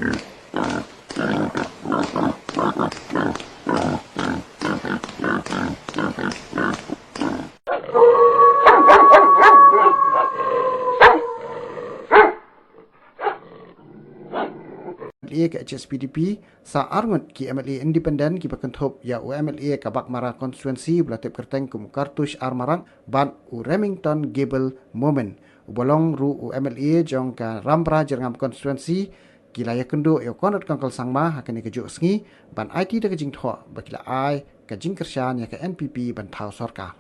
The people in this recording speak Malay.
MLA ke HSPDP sa arngut ki MLA independen ki bakentop ya MLA kabak mara konstituensi belatip kerteng kum kartush armarang ban u Remington Gable moment bolong ru u MLA jong ka rampra jerngam konstituensi kila ya kendo yo konot kangkal sangma hakani ke sngi ban IT de jing tho bakila ai ka jing kershan ya ke NPP ban thau sarkar